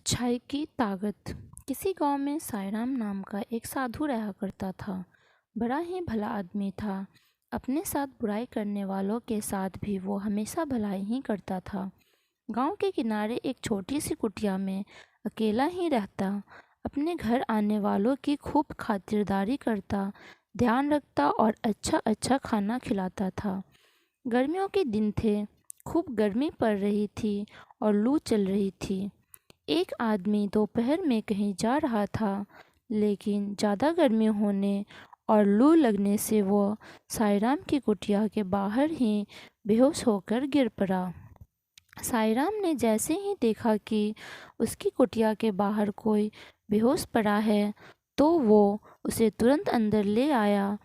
अच्छाई की ताकत। किसी गांव में साईराम नाम का एक साधु रहा करता था। बड़ा ही भला आदमी था। अपने साथ बुराई करने वालों के साथ भी वो हमेशा भलाई ही करता था। गांव के किनारे एक छोटी सी कुटिया में अकेला ही रहता। अपने घर आने वालों की खूब खातिरदारी करता, ध्यान रखता और अच्छा अच्छा खाना खिलाता था। गर्मियों के दिन थे। खूब गर्मी पड़ रही थी और लू चल रही थी। एक आदमी दोपहर में कहीं जा रहा था, लेकिन ज़्यादा गर्मी होने और लू लगने से वो साईराम की कुटिया के बाहर ही बेहोश होकर गिर पड़ा। साईराम ने जैसे ही देखा कि उसकी कुटिया के बाहर कोई बेहोश पड़ा है, तो वो उसे तुरंत अंदर ले आया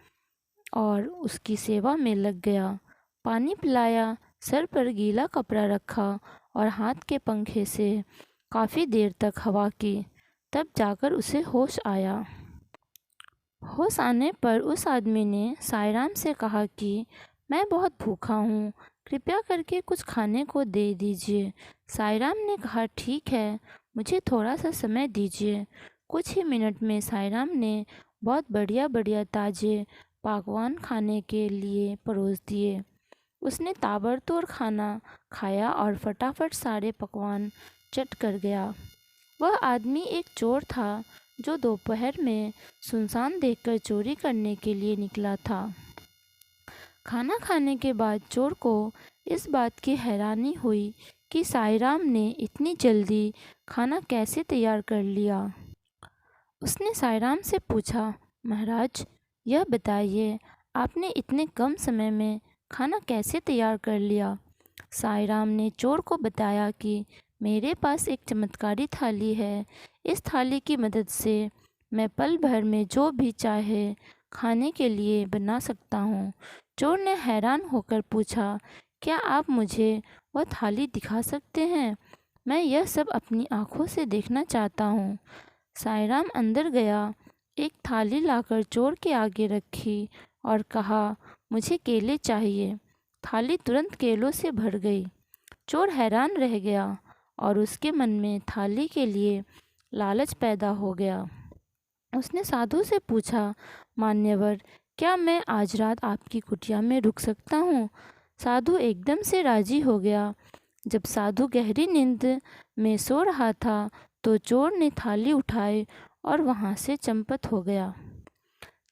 और उसकी सेवा में लग गया। पानी पिलाया, सर पर गीला कपड़ा रखा और हाथ के पंखे से काफ़ी देर तक हवा की। तब जाकर उसे होश आया। होश आने पर उस आदमी ने साईराम से कहा कि मैं बहुत भूखा हूँ, कृपया करके कुछ खाने को दे दीजिए। साईराम ने कहा, ठीक है, मुझे थोड़ा सा समय दीजिए। कुछ ही मिनट में साईराम ने बहुत बढ़िया बढ़िया ताज़े पकवान खाने के लिए परोस दिए। उसने ताबड़तोड़ खाना खाया और फटाफट सारे पकवान चट कर गया। वह आदमी एक चोर था जो दोपहर में सुनसान देखकर चोरी करने के लिए निकला था। खाना खाने के बाद चोर को इस बात की हैरानी हुई कि साईराम ने इतनी जल्दी खाना कैसे तैयार कर लिया। उसने साईराम से पूछा, महाराज, यह बताइए, आपने इतने कम समय में खाना कैसे तैयार कर लिया। साईराम ने चोर को बताया कि मेरे पास एक चमत्कारी थाली है। इस थाली की मदद से मैं पल भर में जो भी चाहे खाने के लिए बना सकता हूँ। चोर ने हैरान होकर पूछा, क्या आप मुझे वह थाली दिखा सकते हैं? मैं यह सब अपनी आँखों से देखना चाहता हूँ। साईराम अंदर गया, एक थाली लाकर चोर के आगे रखी और कहा, मुझे केले चाहिए। थाली तुरंत केलों से भर गई। चोर हैरान रह गया और उसके मन में थाली के लिए लालच पैदा हो गया। उसने साधु से पूछा, मान्यवर, क्या मैं आज रात आपकी कुटिया में रुक सकता हूँ? साधु एकदम से राजी हो गया। जब साधु गहरी नींद में सो रहा था, तो चोर ने थाली उठाई और वहाँ से चंपत हो गया।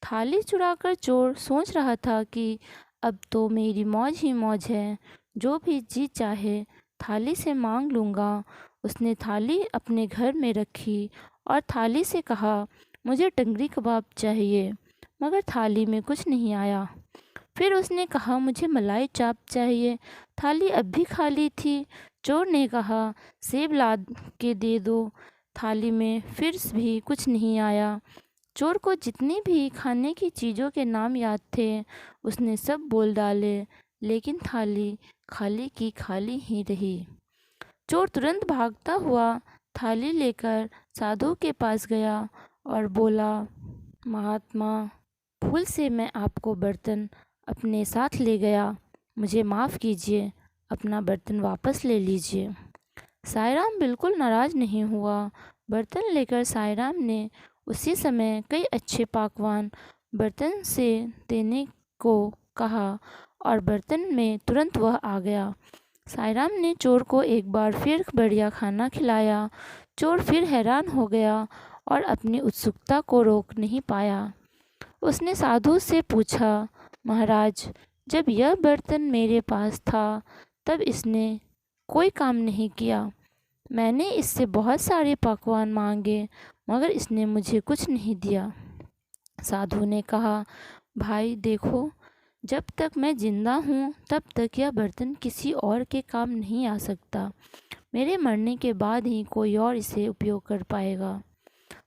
थाली चुराकर चोर सोच रहा था कि अब तो मेरी मौज ही मौज है, जो भी जी चाहे थाली से मांग लूँगा। उसने थाली अपने घर में रखी और थाली से कहा, मुझे टंगरी कबाब चाहिए, मगर थाली में कुछ नहीं आया। फिर उसने कहा, मुझे मलाई चाप चाहिए। थाली अब भी खाली थी। चोर ने कहा, सेब ला के दे दो। थाली में फिर भी कुछ नहीं आया। चोर को जितनी भी खाने की चीज़ों के नाम याद थे, उसने सब बोल डाले, लेकिन थाली खाली की खाली ही रही। चोर तुरंत भागता हुआ थाली लेकर साधु के पास गया और बोला, महात्मा, भूल से मैं आपको बर्तन अपने साथ ले गया, मुझे माफ़ कीजिए, अपना बर्तन वापस ले लीजिए। साईराम बिल्कुल नाराज़ नहीं हुआ। बर्तन लेकर साईराम ने उसी समय कई अच्छे पकवान बर्तन से देने को कहा और बर्तन में तुरंत वह आ गया। साईराम ने चोर को एक बार फिर बढ़िया खाना खिलाया। चोर फिर हैरान हो गया और अपनी उत्सुकता को रोक नहीं पाया। उसने साधु से पूछा, महाराज, जब यह बर्तन मेरे पास था, तब इसने कोई काम नहीं किया। मैंने इससे बहुत सारे पकवान मांगे, मगर इसने मुझे कुछ नहीं दिया। साधु ने कहा, भाई देखो, जब तक मैं जिंदा हूँ, तब तक यह बर्तन किसी और के काम नहीं आ सकता। मेरे मरने के बाद ही कोई और इसे उपयोग कर पाएगा।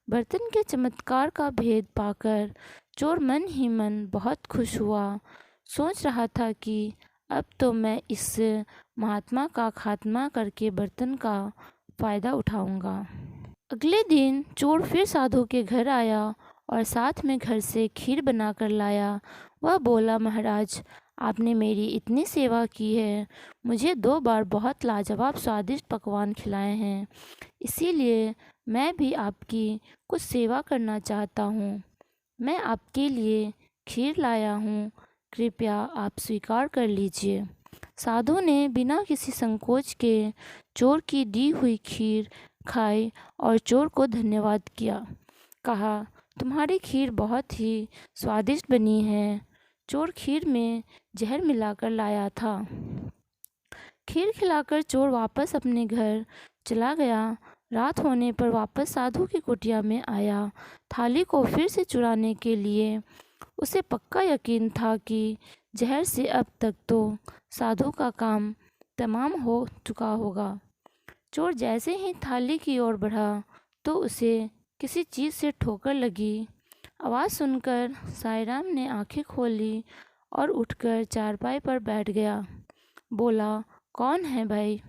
बर्तन के चमत्कार का भेद पाकर चोर मन ही मन बहुत खुश हुआ। सोच रहा था कि अब तो मैं इस महात्मा का खात्मा करके बर्तन का फ़ायदा उठाऊंगा। अगले दिन चोर फिर साधु के घर आया और साथ में घर से खीर बनाकर लाया। वह बोला, महाराज, आपने मेरी इतनी सेवा की है, मुझे 2 बार बहुत लाजवाब स्वादिष्ट पकवान खिलाए हैं, इसीलिए मैं भी आपकी कुछ सेवा करना चाहता हूँ। मैं आपके लिए खीर लाया हूँ, कृपया आप स्वीकार कर लीजिए। साधु ने बिना किसी संकोच के चोर की दी हुई खीर खाई और चोर को धन्यवाद किया। कहा, तुम्हारी खीर बहुत ही स्वादिष्ट बनी है। चोर खीर में जहर मिलाकर लाया था। खीर खिलाकर चोर वापस अपने घर चला गया। रात होने पर वापस साधु की कुटिया में आया। थाली को फिर से चुराने के लिए उसे पक्का यकीन था कि जहर से अब तक तो साधु का काम तमाम हो चुका होगा। चोर जैसे ही थाली की ओर बढ़ा तो उसे किसी चीज़ से ठोकर लगी। आवाज़ सुनकर साईराम ने आंखें खोली और उठकर चारपाई पर बैठ गया। बोला, कौन है भाई?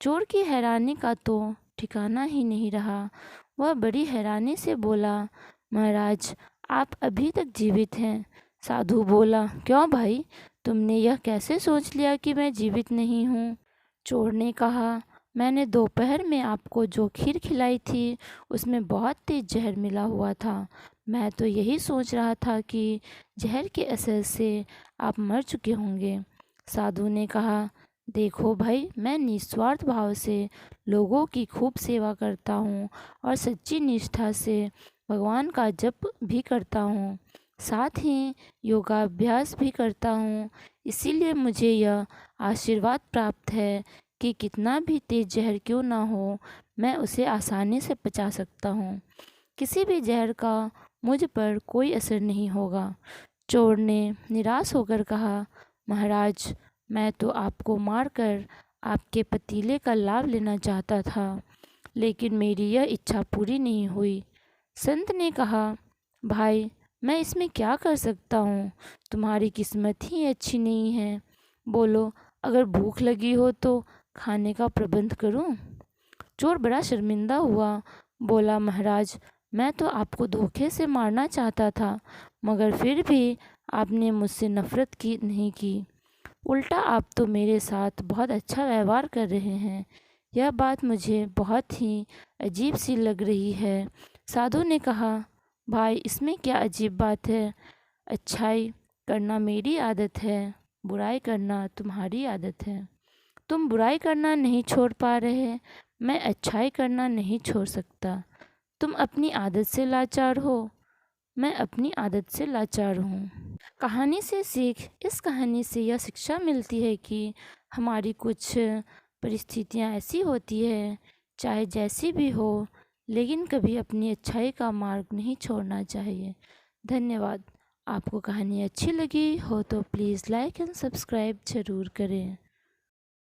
चोर की हैरानी का तो ठिकाना ही नहीं रहा। वह बड़ी हैरानी से बोला, महाराज, आप अभी तक जीवित हैं। साधु बोला, क्यों भाई, तुमने यह कैसे सोच लिया कि मैं जीवित नहीं हूँ? चोर ने कहा, मैंने दोपहर में आपको जो खीर खिलाई थी उसमें बहुत तेज जहर मिला हुआ था। मैं तो यही सोच रहा था कि जहर के असर से आप मर चुके होंगे। साधु ने कहा, देखो भाई, मैं निस्वार्थ भाव से लोगों की खूब सेवा करता हूँ और सच्ची निष्ठा से भगवान का जप भी करता हूँ, साथ ही योगाभ्यास भी करता हूँ। इसीलिए मुझे यह आशीर्वाद प्राप्त है कि कितना भी तेज जहर क्यों ना हो, मैं उसे आसानी से पचा सकता हूँ। किसी भी जहर का मुझ पर कोई असर नहीं होगा। चोर ने निराश होकर कहा, महाराज, मैं तो आपको मारकर आपके पतीले का लाभ लेना चाहता था, लेकिन मेरी यह इच्छा पूरी नहीं हुई। संत ने कहा, भाई, मैं इसमें क्या कर सकता हूँ? तुम्हारी किस्मत ही अच्छी नहीं है। बोलो, अगर भूख लगी हो तो खाने का प्रबंध करूँ? चोर बड़ा शर्मिंदा हुआ। बोला, महाराज, मैं तो आपको धोखे से मारना चाहता था, मगर फिर भी आपने मुझसे नफरत की नहीं की। उल्टा आप तो मेरे साथ बहुत अच्छा व्यवहार कर रहे हैं। यह बात मुझे बहुत ही अजीब सी लग रही है। साधु ने कहा, भाई, इसमें क्या अजीब बात है? अच्छाई करना मेरी आदत है, बुराई करना तुम्हारी आदत है। तुम बुराई करना नहीं छोड़ पा रहे, मैं अच्छाई करना नहीं छोड़ सकता। तुम अपनी आदत से लाचार हो, मैं अपनी आदत से लाचार हूँ। कहानी से सीख, इस कहानी से यह शिक्षा मिलती है कि हमारी कुछ परिस्थितियाँ ऐसी होती है, चाहे जैसी भी हो, लेकिन कभी अपनी अच्छाई का मार्ग नहीं छोड़ना चाहिए। धन्यवाद। आपको कहानी अच्छी लगी हो तो प्लीज़ लाइक एंड सब्सक्राइब ज़रूर करें।